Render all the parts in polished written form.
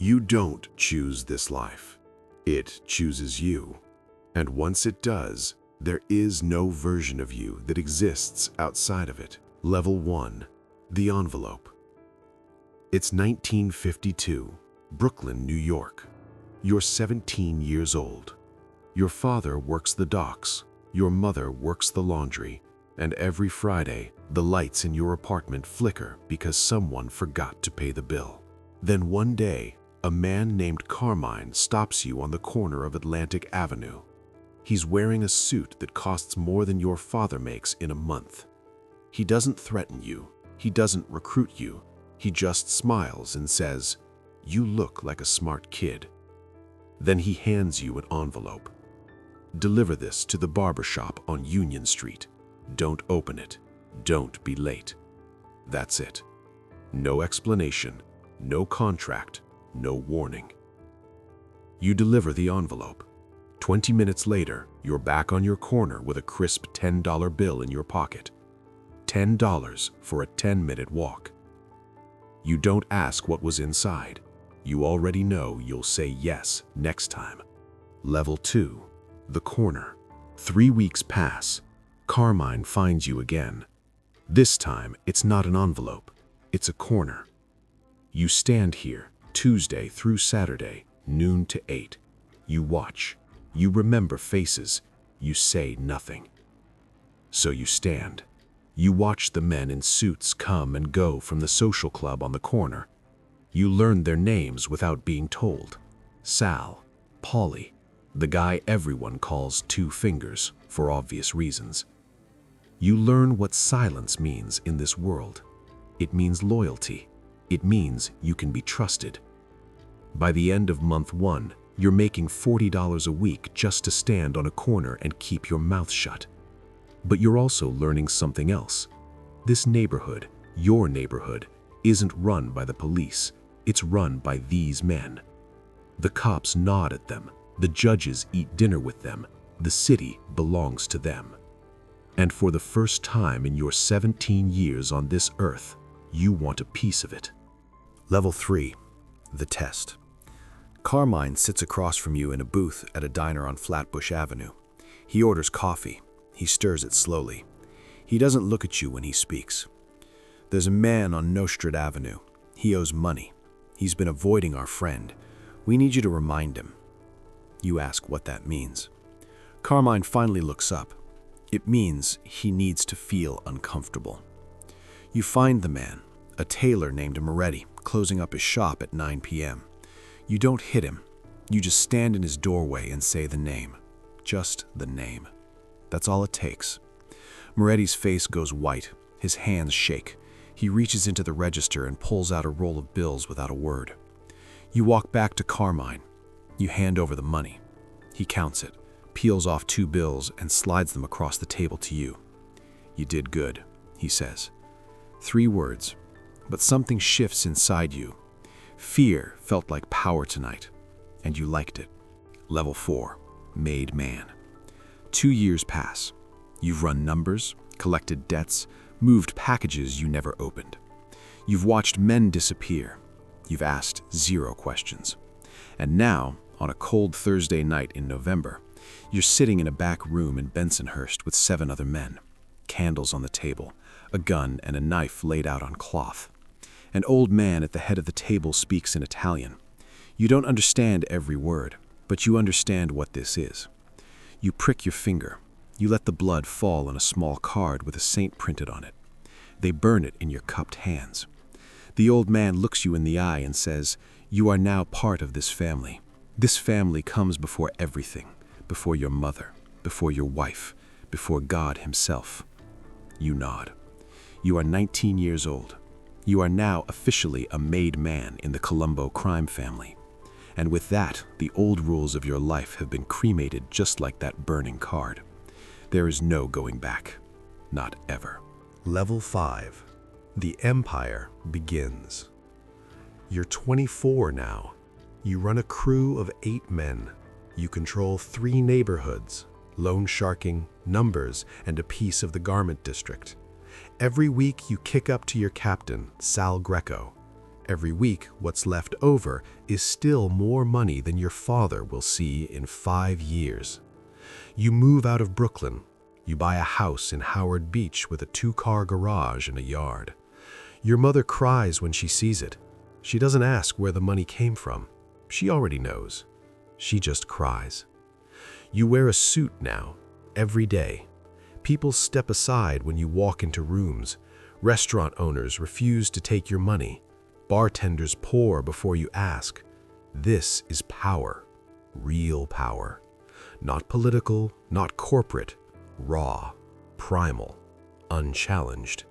You don't choose this life. It chooses you. And once it does, there is no version of you that exists outside of it. Level 1. The envelope. It's 1952, Brooklyn, New York. You're 17 years old. Your father works the docks, your mother works the laundry, and every Friday, the lights in your apartment flicker because someone forgot to pay the bill. Then one day, a man named Carmine stops you on the corner of Atlantic Avenue. He's wearing a suit that costs more than your father makes in a month. He doesn't threaten you. He doesn't recruit you. He just smiles and says, "You look like a smart kid." Then he hands you an envelope. Deliver this to the barbershop on Union Street. Don't open it. Don't be late. That's it. No explanation, no contract, no warning. You deliver the envelope. 20 minutes later, you're back on your corner with a crisp $10 bill in your pocket. $10 for a 10-minute walk. You don't ask what was inside. You already know you'll say yes next time. Level 2. The corner. 3 weeks pass. Carmine finds you again. This time, it's not an envelope. It's a corner. You stand here, Tuesday through Saturday, noon to 8. You watch. You remember faces. You say nothing. So you stand. You watch the men in suits come and go from the social club on the corner. You learn their names without being told. Sal, Paulie, the guy everyone calls Two Fingers for obvious reasons. You learn what silence means in this world. It means loyalty. It means you can be trusted. By the end of month 1, you're making $40 a week just to stand on a corner and keep your mouth shut. But you're also learning something else. This neighborhood, your neighborhood, isn't run by the police. It's run by these men. The cops nod at them. The judges eat dinner with them. The city belongs to them. And for the first time in your 17 years on this earth, you want a piece of it. Level 3. The test. Carmine sits across from you in a booth at a diner on Flatbush Avenue. He orders coffee. He stirs it slowly. He doesn't look at you when he speaks. There's a man on Nostrand Avenue. He owes money. He's been avoiding our friend. We need you to remind him. You ask what that means. Carmine finally looks up. It means he needs to feel uncomfortable. You find the man, a tailor named Moretti, closing up his shop at 9 p.m. You don't hit him. You just stand in his doorway and say the name. Just the name. That's all it takes. Moretti's face goes white. His hands shake. He reaches into the register and pulls out a roll of bills without a word. You walk back to Carmine. You hand over the money. He counts it, peels off 2 bills, and slides them across the table to you. You did good, he says. 3 words, but something shifts inside you. Fear felt like power tonight, and you liked it. Level 4. Made man. 2 years pass. You've run numbers, collected debts, moved packages you never opened. You've watched men disappear. You've asked 0 questions. And now, on a cold Thursday night in November, you're sitting in a back room in Bensonhurst with 7 other men. Candles on the table, a gun and a knife laid out on cloth. An old man at the head of the table speaks in Italian. You don't understand every word, but you understand what this is. You prick your finger. You let the blood fall on a small card with a saint printed on it. They burn it in your cupped hands. The old man looks you in the eye and says, "You are now part of this family. This family comes before everything, before your mother, before your wife, before God himself." You nod. You are 19 years old. You are now officially a made man in the Colombo crime family. And with that, the old rules of your life have been cremated just like that burning card. There is no going back. Not ever. Level 5. The Empire begins. You're 24 now. You run a crew of 8 men. You control 3 neighborhoods, loan sharking, numbers, and a piece of the garment district. Every week you kick up to your captain, Sal Greco. Every week, what's left over is still more money than your father will see in 5 years. You move out of Brooklyn. You buy a house in Howard Beach with a 2-car garage and a yard. Your mother cries when she sees it. She doesn't ask where the money came from. She already knows. She just cries. You wear a suit now, every day. People step aside when you walk into rooms. Restaurant owners refuse to take your money. Bartenders pour before you ask. This is power, real power. Not political, not corporate, raw, primal, unchallenged.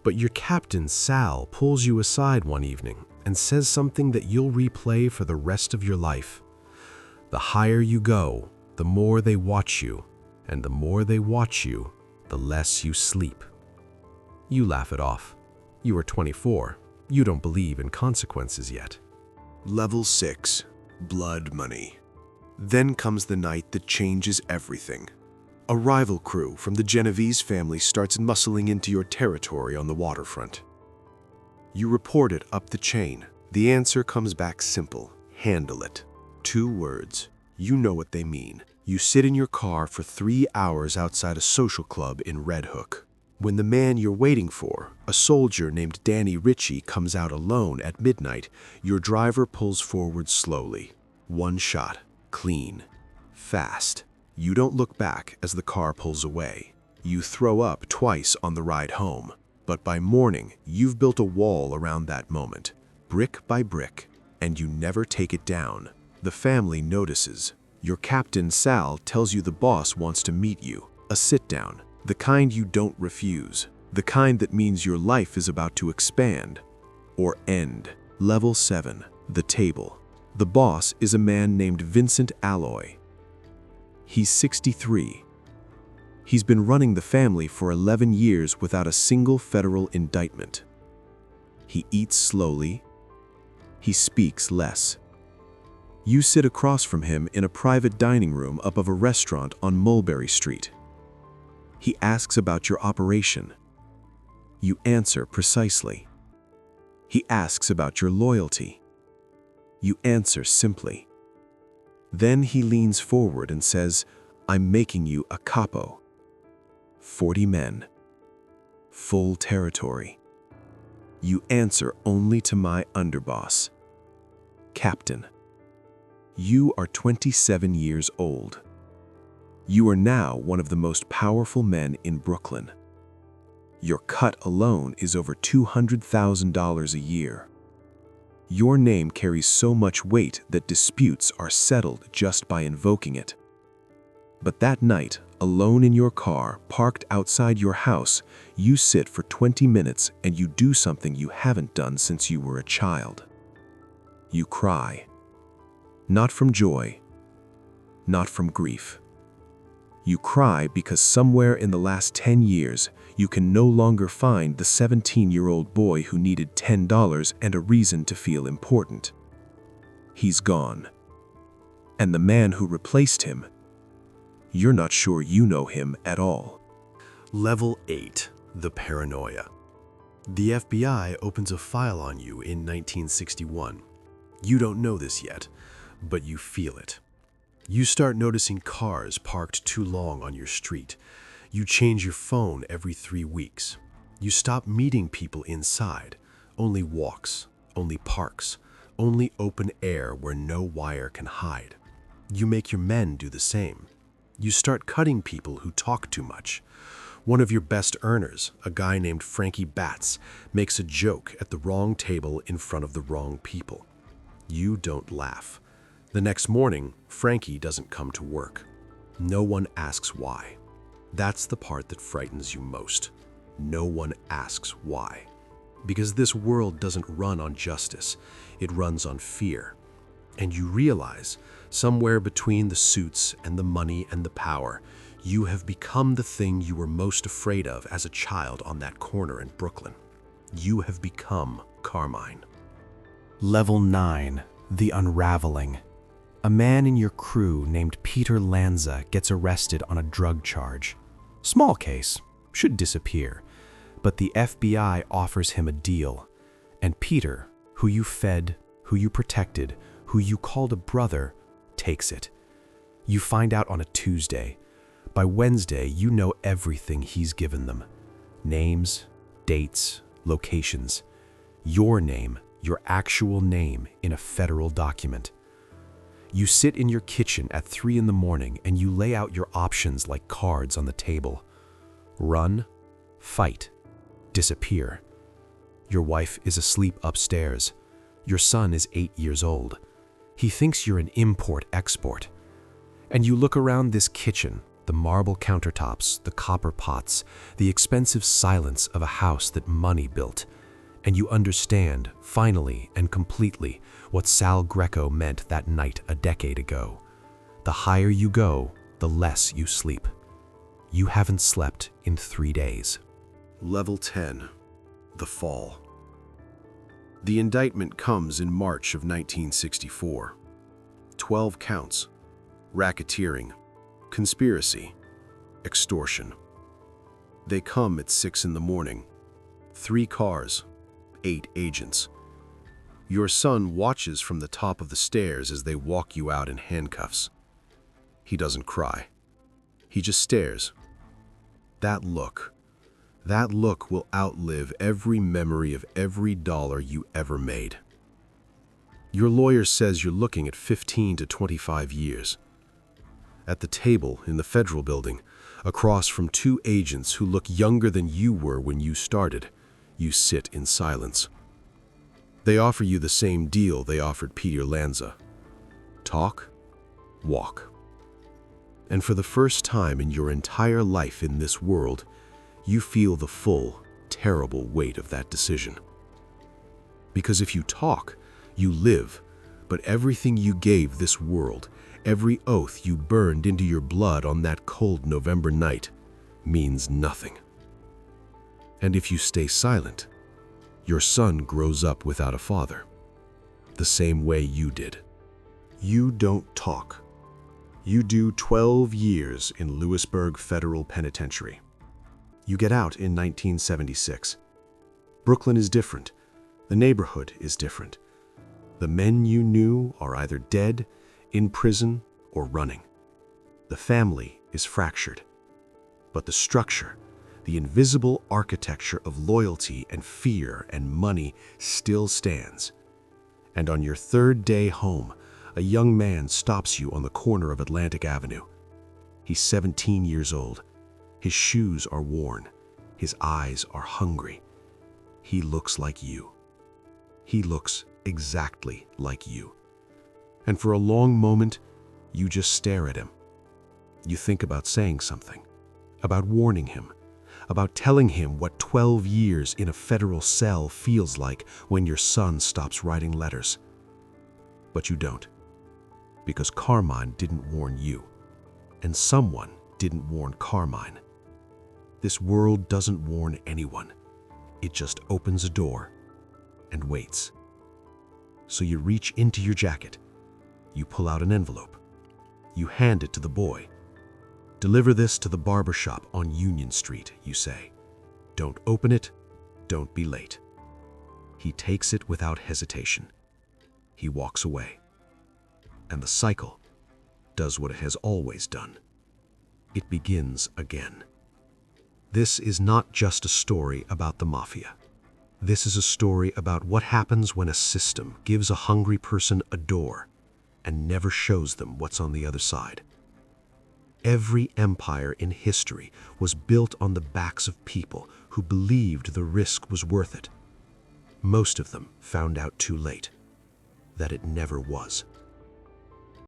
But your captain, Sal, pulls you aside one evening and says something that you'll replay for the rest of your life. The higher you go, the more they watch you, and the more they watch you, the less you sleep. You laugh it off. You are 24. You don't believe in consequences yet. Level 6. Blood money. Then comes the night that changes everything. A rival crew from the Genovese family starts muscling into your territory on the waterfront. You report it up the chain. The answer comes back simple. Handle it. 2 words. You know what they mean. You sit in your car for 3 hours outside a social club in Red Hook. When the man you're waiting for, a soldier named Danny Ritchie, comes out alone at midnight, your driver pulls forward slowly. 1 shot. Clean. Fast. You don't look back as the car pulls away. You throw up twice on the ride home. But by morning, you've built a wall around that moment, brick by brick, and you never take it down. The family notices. Your captain, Sal, tells you the boss wants to meet you. A sit-down. The kind you don't refuse. The kind that means your life is about to expand or end. Level 7. The table. The boss is a man named Vincent Alloy. He's 63. He's been running the family for 11 years without a single federal indictment. He eats slowly. He speaks less. You sit across from him in a private dining room up of a restaurant on Mulberry Street. He asks about your operation. You answer precisely. He asks about your loyalty. You answer simply. Then he leans forward and says, "I'm making you a capo. 40 men. Full territory." You answer only to my underboss. Captain. You are 27 years old. You are now one of the most powerful men in Brooklyn. Your cut alone is over $200,000 a year. Your name carries so much weight that disputes are settled just by invoking it. But that night, alone in your car, parked outside your house, you sit for 20 minutes and you do something you haven't done since you were a child. You cry. Not from joy, not from grief. You cry because somewhere in the last 10 years, you can no longer find the 17-year-old boy who needed $10 and a reason to feel important. He's gone. And the man who replaced him, you're not sure you know him at all. Level 8. The paranoia. The FBI opens a file on you in 1961. You don't know this yet, but you feel it. You start noticing cars parked too long on your street. You change your phone every 3 weeks. You stop meeting people inside. Only walks, only parks, only open air where no wire can hide. You make your men do the same. You start cutting people who talk too much. One of your best earners, a guy named Frankie Batts, makes a joke at the wrong table in front of the wrong people. You don't laugh. The next morning, Frankie doesn't come to work. No one asks why. That's the part that frightens you most. No one asks why. Because this world doesn't run on justice, it runs on fear. And you realize, somewhere between the suits and the money and the power, you have become the thing you were most afraid of as a child on that corner in Brooklyn. You have become Carmine. Level 9. The unraveling. A man in your crew named Peter Lanza gets arrested on a drug charge. Small case, should disappear, but the FBI offers him a deal, and Peter, Who you fed, who you protected, who you called a brother, takes it. You find out on a Tuesday. By Wednesday, you know everything he's given them. Names, dates, locations. Your name, your actual name in a federal document. You sit in your kitchen at 3 in the morning and you lay out your options like cards on the table. Run, fight, disappear. Your wife is asleep upstairs. Your son is 8 years old. He thinks you're an import-export. And you look around this kitchen, the marble countertops, the copper pots, the expensive silence of a house that money built, and you understand, finally and completely, what Sal Greco meant that night a decade ago. The higher you go, the less you sleep. You haven't slept in 3 days. Level 10. The Fall. The indictment comes in March of 1964. 12 counts: racketeering, conspiracy, extortion. They come at 6 in the morning. 3 cars, 8 agents. Your son watches from the top of the stairs as they walk you out in handcuffs. He doesn't cry. He just stares. That look will outlive every memory of every dollar you ever made. Your lawyer says you're looking at 15 to 25 years. At the table in the federal building, across from 2 agents who look younger than you were when you started, you sit in silence. They offer you the same deal they offered Peter Lanza. Talk, walk. And for the first time in your entire life in this world, you feel the full, terrible weight of that decision. Because if you talk, you live, but everything you gave this world, every oath you burned into your blood on that cold November night, means nothing. And if you stay silent, your son grows up without a father, the same way you did. You don't talk. You do 12 years in Lewisburg Federal Penitentiary. You get out in 1976. Brooklyn is different. The neighborhood is different. The men you knew are either dead, in prison, or running. The family is fractured. But the structure, the invisible architecture of loyalty and fear and money still stands. And on your 3rd day home, a young man stops you on the corner of Atlantic Avenue. He's 17 years old. His shoes are worn. His eyes are hungry. He looks like you. He looks exactly like you. And for a long moment, you just stare at him. You think about saying something, about warning him, about telling him what 12 years in a federal cell feels like when your son stops writing letters. But you don't, because Carmine didn't warn you, and someone didn't warn Carmine. This world doesn't warn anyone. It just opens a door and waits. So you reach into your jacket. You pull out an envelope. You hand it to the boy. "Deliver this to the barber shop on Union Street," you say. "Don't open it. Don't be late." He takes it without hesitation. He walks away. And the cycle does what it has always done. It begins again. This is not just a story about the Mafia. This is a story about what happens when a system gives a hungry person a door and never shows them what's on the other side. Every empire in history was built on the backs of people who believed the risk was worth it. Most of them found out too late that it never was.